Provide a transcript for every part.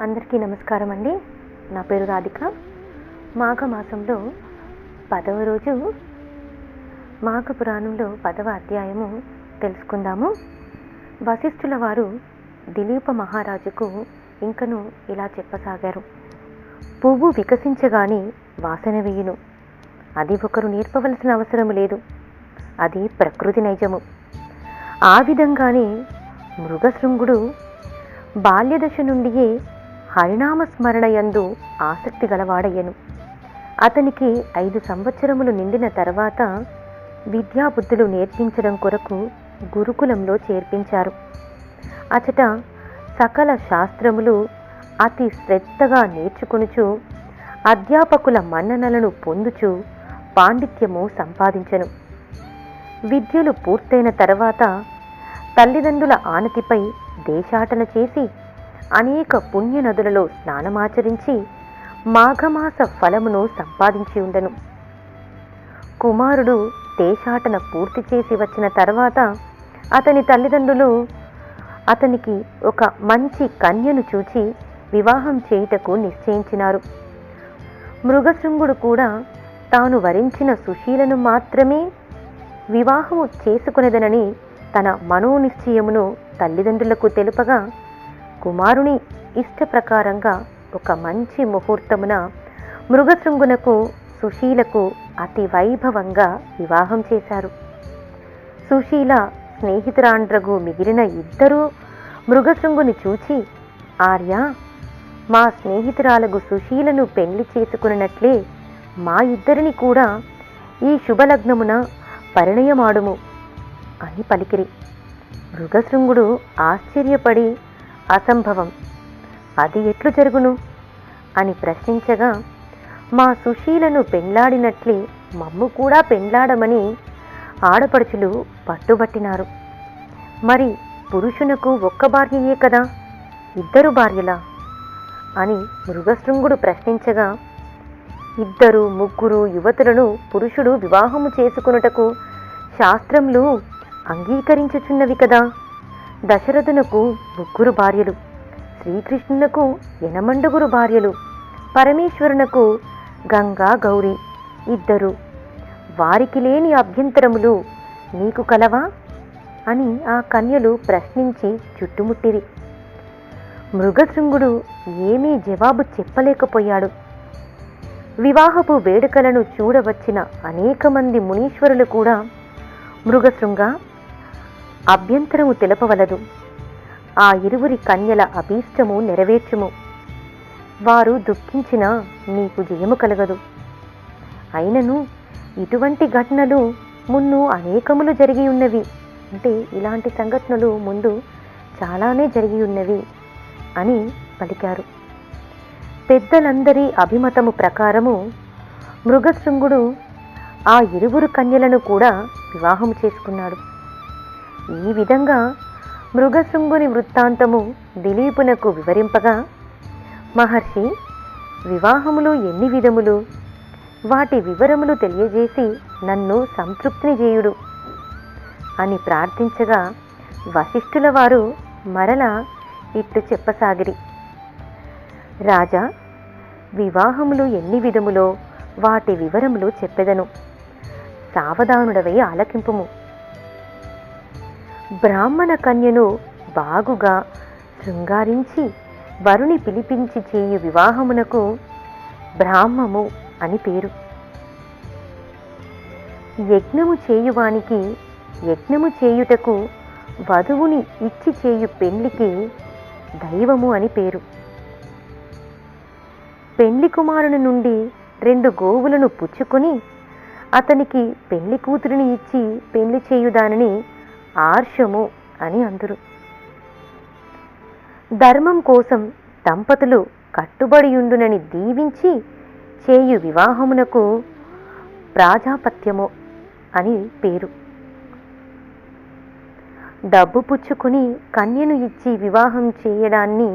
అందరికీ నమస్కారం అండి. నా పేరు రాధిక. మాఘమాసంలో 10వ రోజు మాఘ పురాణంలో 10వ అధ్యాయము తెలుసుకుందాము. వశిష్ఠుల వారు దిలీప మహారాజుకు ఇంకను ఇలా చెప్పసాగారు. పువ్వు వికసించగానే వాసన వేయును. అది ఒకరు నేర్పవలసిన అవసరం లేదు. అది ప్రకృతి నైజము. ఆ విధంగానే మృగశృంగుడు బాల్యదశ నుండియే హరినామస్మరణ యందు ఆసక్తి గలవాడయ్యను. అతనికి 5 సంవత్సరములు నిండిన తర్వాత విద్యాబుద్ధులు నేర్పించడం కొరకు గురుకులంలో చేర్పించారు. అచట సకల శాస్త్రములు అతి శ్రద్ధగా నేర్చుకొనుచు అధ్యాపకుల మన్ననలను పొందుచు పాండిత్యము సంపాదించెను. విద్యలు పూర్తయిన తర్వాత తల్లిదండ్రుల ఆనతిపై దేశాటన చేసి అనేక పుణ్య నదులలో స్నానమాచరించి మాఘమాస ఫలమును సంపాదించి ఉండెను. కుమారుడు దేశాటన పూర్తి చేసి వచ్చిన తర్వాత అతని తల్లిదండ్రులు అతనికి ఒక మంచి కన్యను చూచి వివాహం చేయుటకు నిశ్చయించినారు. మృగశృంగుడు కూడా తాను వరించిన సుశీలను మాత్రమే వివాహము చేసుకునేదనని తన మనోనిశ్చయమును తల్లిదండ్రులకు తెలుపగా, కుమారుని ఇష్ట ప్రకారంగా ఒక మంచి ముహూర్తమున మృగశృంగునకు సుశీలకు అతి వైభవంగా వివాహం చేశారు. సుశీల స్నేహితురాండ్రగు మిగిలిన ఇద్దరూ మృగశృంగుని చూచి, ఆర్య, మా స్నేహితురాలగు సుశీలను పెళ్లి చేసుకున్నట్లే మా ఇద్దరిని కూడా ఈ శుభలగ్నమున పరిణయమాడుము అని పలికిరి. మృగశృంగుడు ఆశ్చర్యపడి, అసంభవం, అది ఎట్లు జరుగును అని ప్రశ్నించగా, మా సుశీలను పెండ్లాడినట్లే మమ్ము కూడా పెండ్లాడమని ఆడపడుచులు పట్టుబట్టినారు. మరి పురుషునకు ఒక్క భార్యయే కదా, ఇద్దరు భార్యలా అని మృగశృంగుడు ప్రశ్నించగా, 2, 3 యువతులను పురుషుడు వివాహము చేసుకొనుటకు శాస్త్రములు అంగీకరించుచున్నవి కదా. దశరథునకు 3 భార్యలు, శ్రీకృష్ణునకు 8 భార్యలు, పరమేశ్వరునకు గంగా గౌరీ 2, వారికి లేని అభ్యంతరములు నీకు కలవా అని ఆ కన్యలు ప్రశ్నించి చుట్టుముట్టిరి. మృగశృంగుడు ఏమీ జవాబు చెప్పలేకపోయాడు. వివాహపు వేడుకలను చూడవచ్చిన అనేక మంది మునీశ్వరులు కూడా, మృగశృంగ, అభ్యంతరము తెలపవలదు. ఆ 2 కన్యల అభీష్టము నెరవేర్చుము. వారు దుఃఖించినా నీకు జయము కలగదు. అయినను ఇటువంటి ఘటనలు మున్ను అనేకములు జరిగి ఉన్నవి, అంటే ఇలాంటి సంఘటనలు ముందు చాలానే జరిగి ఉన్నవి అని పలికారు. పెద్దలందరి అభిమతము ప్రకారము మృగశృంగుడు ఆ 2 కన్యలను కూడా వివాహం చేసుకున్నాడు. ఈ విధంగా మృగశృంగుని వృత్తాంతము దిలీపునకు వివరింపగా, మహర్షి, వివాహములు ఎన్ని విధములు, వాటి వివరములు తెలియజేసి నన్ను సంతృప్తిని చేయుడు అని ప్రార్థించగా, వశిష్ఠుల వారు మరలా ఇట్లు చెప్పసాగిరి. రాజా, వివాహములు ఎన్ని విధములో వాటి వివరములు చెప్పెదను, సావధానుడవై ఆలకింపుము. బ్రాహ్మణ కన్యను బాగుగా శృంగారించి వరుని పిలిపించి చేయు వివాహమునకు బ్రాహ్మము అని పేరు. యజ్ఞము చేయువానికి యజ్ఞము చేయుటకు వధువుని ఇచ్చి చేయు పెళ్లికి దైవము అని పేరు. పెళ్లి కుమారుని నుండి 2 గోవులను పుచ్చుకొని అతనికి పెళ్లి కూతురిని ఇచ్చి పెళ్లి చేయుదానిని ఆర్షము అని అందురు. ధర్మం కోసం దంపతులు కట్టుబడియుండునని దీవించి చేయు వివాహమునకు ప్రాజాపత్యము అని పేరు. డబ్బు పుచ్చుకుని కన్యను ఇచ్చి వివాహం చేయడాన్ని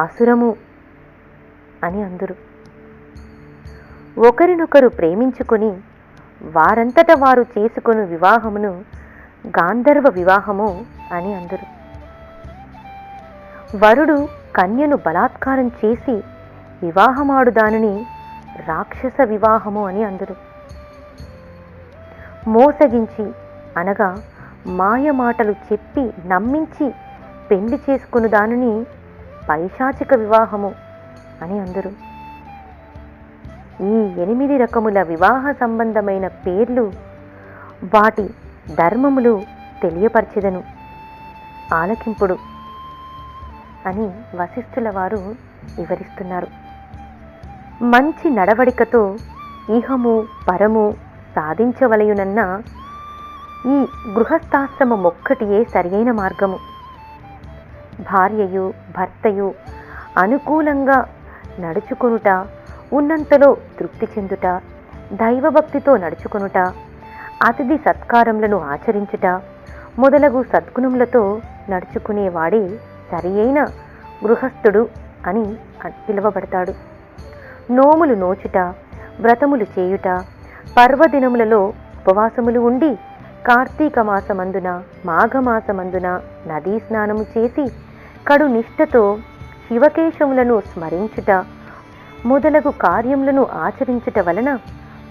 అసురము అని అందురు. ఒకరినొకరు ప్రేమించుకొని వారంతట వారు చేసుకొను వివాహమును గాంధర్వ వివాహము అని అందురు. వరుడు కన్యను బలాత్కారం చేసి వివాహమాడు దానిని రాక్షస వివాహము అని అందురు. మోసగించి అనగా మాయ మాటలు చెప్పి నమ్మించి పెళ్లి చేసుకుని దానిని పైశాచిక వివాహము అని అందురు. ఈ 8 రకముల వివాహ సంబంధమైన పేర్లు వాటి ధర్మములు తెలియపరచెదను, ఆలకింపుడు అని వశిష్ఠుల వారు వివరిస్తున్నారు. మంచి నడవడికతో ఇహము పరము సాధించవలయునన్న ఈ గృహస్థాశ్రమమొక్కటియే సరియైన మార్గము. భార్యయు భర్తయు అనుకూలంగా నడుచుకొనుట, ఉన్నంతలో తృప్తి చెందుట, దైవభక్తితో నడుచుకొనుట, అతిథి సత్కారములను ఆచరించుట మొదలగు సద్గుణములతో నడుచుకునేవాడే సరియైన గృహస్థుడు అని పిలువబడతాడు. నోములు నోచుట, వ్రతములు చేయుట, పర్వదినములలో ఉపవాసములు ఉండి కార్తీక మాసమందున మాఘమాసమందున నదీ స్నానము చేసి కడు నిష్ఠతో శివకేశములను స్మరించుట మొదలగు కార్యములను ఆచరించుట వలన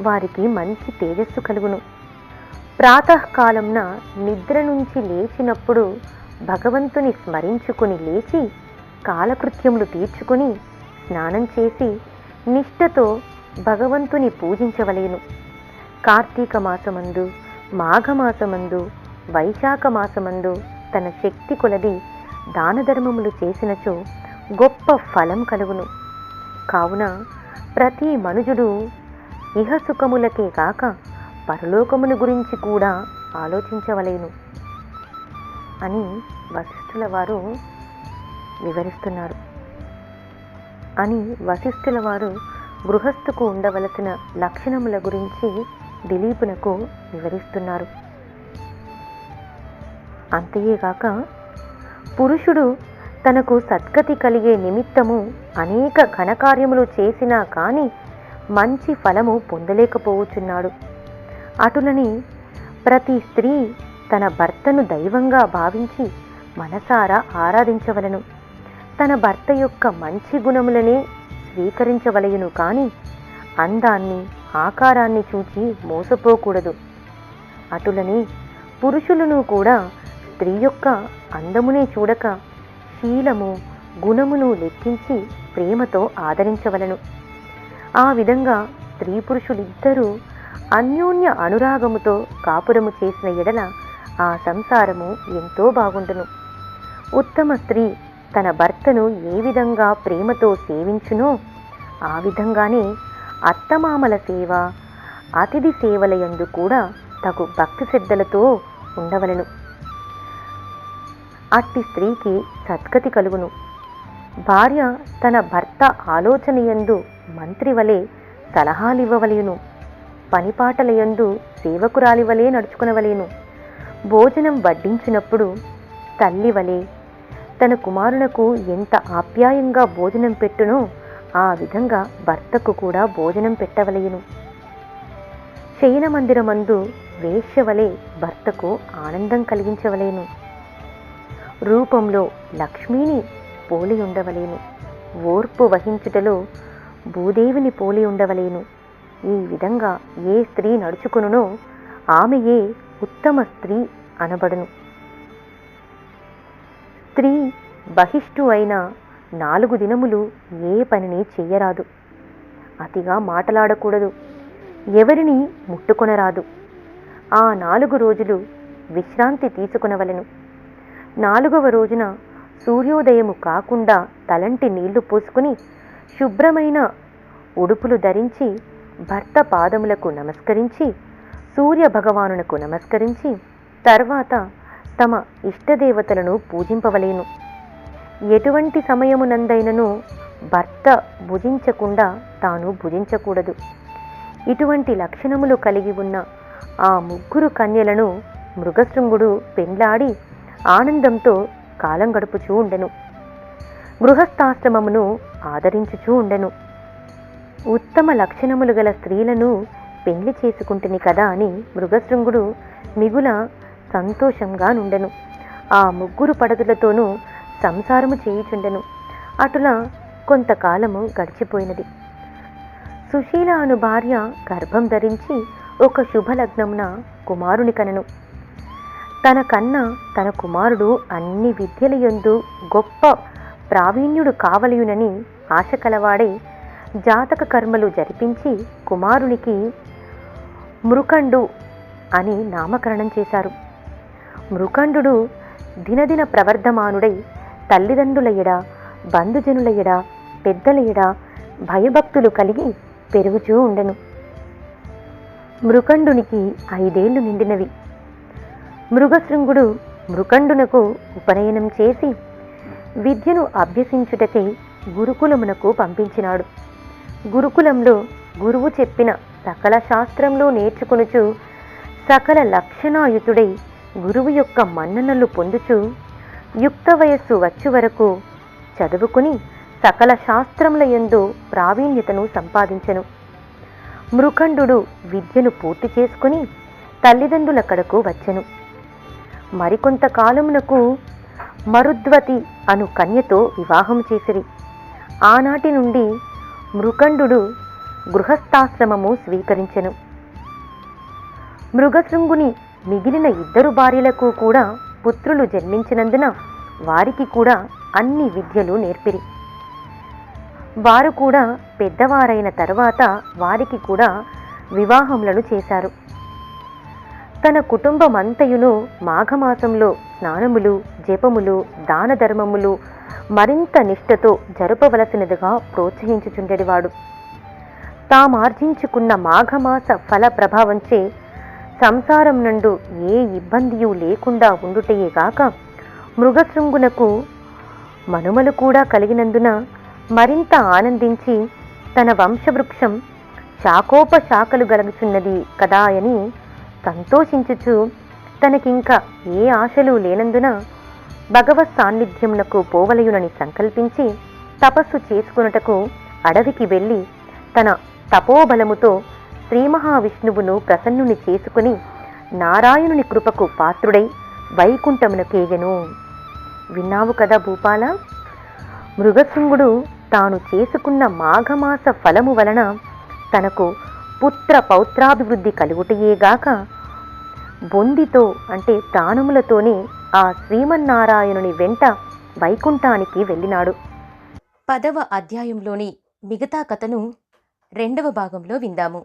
వారికి మంచి తేజస్సు కలుగును. ప్రాతకాలంన నిద్ర నుంచి లేచినప్పుడు భగవంతుని స్మరించుకుని లేచి కాలకృత్యములు తీర్చుకుని స్నానం చేసి నిష్ఠతో భగవంతుని పూజించవలెను. కార్తీక మాసమందు మాఘమాసమందు వైశాఖ మాసమందు తన శక్తి కొలది దానధర్మములు చేసినచో గొప్ప ఫలం కలుగును. కావున ప్రతి మనుజుడు ఇహసుఖములకే కాక పరలోకమును గురించి కూడా ఆలోచించవలెను అని వశిష్ఠుల వారు వివరిస్తున్నారు. వశిష్ఠుల వారు గృహస్థుకు ఉండవలసిన లక్షణముల గురించి దిలీపునకు వివరిస్తున్నారు. అంతేగాక పురుషుడు తనకు సద్గతి కలిగే నిమిత్తము అనేక ఘనకార్యములు చేసినా కాని మంచి ఫలము పొందలేకపోవచ్చున్నాడు. అటులని ప్రతి స్త్రీ తన భర్తను దైవంగా భావించి మనసారా ఆరాధించవలను. తన భర్త యొక్క మంచి గుణములనే స్వీకరించవలయును కాని అందాన్ని ఆకారాన్ని చూచి మోసపోకూడదు. అటులని పురుషులను కూడా స్త్రీ యొక్క అందమునే చూడక శీలము గుణమును లెక్కించి ప్రేమతో ఆదరించవలను. ఆ విధంగా స్త్రీ పురుషులిద్దరూ అన్యోన్య అనురాగముతో కాపురము చేసిన ఎడల ఆ సంసారము ఎంతో బాగుండును. ఉత్తమ స్త్రీ తన భర్తను ఏ విధంగా ప్రేమతో సేవించునో ఆ విధంగానే అత్తమామల సేవ అతిథి సేవలయందు కూడా తగు భక్తి శ్రద్ధలతో ఉండవలను. అట్టి స్త్రీకి సద్గతి కలుగును. భార్య తన భర్త ఆలోచనయందు మంత్రి వలె సలహాలివ్వవలెను. పనిపాటలయందు సేవకురాలివలే నడుచుకునవలేను. భోజనం వడ్డించినప్పుడు తల్లి వలె తన కుమారునకు ఎంత ఆప్యాయంగా భోజనం పెట్టునో ఆ విధంగా భర్తకు కూడా భోజనం పెట్టవలెను. శయన మందిరమందు వేశ్యవలే భర్తకు ఆనందం కలిగించవలేను. రూపంలో లక్ష్మీని పోలి ఉండవలేను. ఓర్పు వహించుటలో భూదేవిని పోలి ఉండవలేను. ఈ విధంగా ఏ స్త్రీ నడుచుకునునో ఆమెయే ఉత్తమ స్త్రీ అనబడును. స్త్రీ బహిష్టు అయిన 4 దినములు ఏ పనిని చెయ్యరాదు. అతిగా మాటలాడకూడదు. ఎవరిని ముట్టుకొనరాదు. ఆ 4 రోజులు విశ్రాంతి తీసుకునవలెను. 4వ రోజున సూర్యోదయము కాకుండా తలంటి నీళ్లు పోసుకుని శుభ్రమైన ఉడుపులు ధరించి భర్త పాదములకు నమస్కరించి సూర్య భగవానునకు నమస్కరించి తర్వాత తమ ఇష్టదేవతలను పూజింపవలేను. ఎటువంటి సమయమునందైనను భర్త భుజించకుండా తాను భుజించకూడదు. ఇటువంటి లక్షణములు కలిగి ఉన్న ఆ 3 కన్యలను మృగశృంగుడు పెండ్లాడి ఆనందంతో కాలం గడుపుచూ ఉండెను. గృహస్థాశ్రమమును ఆదరించుచూ ఉండెను. ఉత్తమ లక్షణములు గల స్త్రీలను పెళ్లి చేసుకుంటుని కదా అని మృగశృంగుడు మిగుల సంతోషంగా నుండెను. ఆ 3 పడతులతోనూ సంసారము చేయుచుండెను. అటులా కొంతకాలము గడిచిపోయినది. సుశీల అను భార్య గర్భం ధరించి ఒక శుభలగ్నమున కుమారుని కనెను. తన కన్నా తన కుమారుడు అన్ని విద్యలయందు గొప్ప ప్రావీణ్యుడు కావలయునని ఆశ కలవాడై జాతక కర్మలు జరిపించి కుమారునికి మృకండు అని నామకరణం చేశారు. మృకండు దినదిన ప్రవర్ధమానుడై తల్లిదండ్రుల ఎడ, బంధుజనుల ఎడ, పెద్దల ఎడ భయభక్తులు కలిగి పెరుగుచూ ఉండెను. మృకండునికి 5 ఏళ్లు నిండినవి. మృగశృంగుడు మృకండునకు ఉపనయనం చేసి విద్యను అభ్యసించుటకై గురుకులమునకు పంపించినాడు. గురుకులంలో గురువు చెప్పిన సకల శాస్త్రంలో నేర్చుకొనుచు సకల లక్షణాయుతుడై గురువు యొక్క మన్ననలు పొందుచు యుక్త వయస్సు వచ్చు వరకు చదువుకుని సకల శాస్త్రముల యందు ప్రావీణ్యతను సంపాదించెను. మృకండు విద్యను పూర్తి చేసుకుని తల్లిదండ్రుల కడకు వచ్చెను. మరికొంత కాలమునకు మరుద్వతి అను కన్యతో వివాహం చేసిరి. ఆనాటి నుండి మృకండు గృహస్థాశ్రమము స్వీకరించెను. మృగశృంగుని మిగిలిన 2 భార్యలకు కూడా పుత్రులు జన్మించినందున వారికి కూడా అన్ని విద్యలు నేర్పిరి. వారు కూడా పెద్దవారైన తరువాత వారికి కూడా వివాహములను చేశారు. తన కుటుంబమంతయును మాఘమాసంలో స్నానములు, జపములు, దాన ధర్మములు మరింత నిష్ఠతో జరపవలసినదిగా ప్రోత్సహించుచుండెడివాడు. తామార్జించుకున్న మాఘమాస ఫల ప్రభావంచే సంసారం నందు ఏ ఇబ్బందియూ లేకుండా ఉండుటయేగాక మృగశృంగునకు మనుమలు కూడా కలిగినందున మరింత ఆనందించి తన వంశవృక్షం శాఖోపశాఖలు గలుగుచున్నది కదా అని సంతోషించుచు తనకింక ఏ ఆశలు లేనందున భగవత్ సాన్నిధ్యమునకు పోవలయునని సంకల్పించి తపస్సు చేసుకున్నటకు అడవికి వెళ్ళి తన తపోబలముతో శ్రీ మహావిష్ణువును ప్రసన్నుని చేసుకుని నారాయణుని కృపకు పాత్రుడై వైకుంఠమునకేగెను. విన్నావు కదా భూపాల. మృగశృంగుడు తాను చేసుకున్న మాఘమాస ఫలము వలన తనకు పుత్ర పౌత్రాభివృద్ధి కలుగుటయేగాక బొందితో అంటే ప్రాణములతోనే ఆ శ్రీమన్నారాయణుని వెంట వైకుంఠానికి వెళ్ళినాడు. 10వ అధ్యాయంలోని మిగతా కథను 2వ భాగంలో విందాము.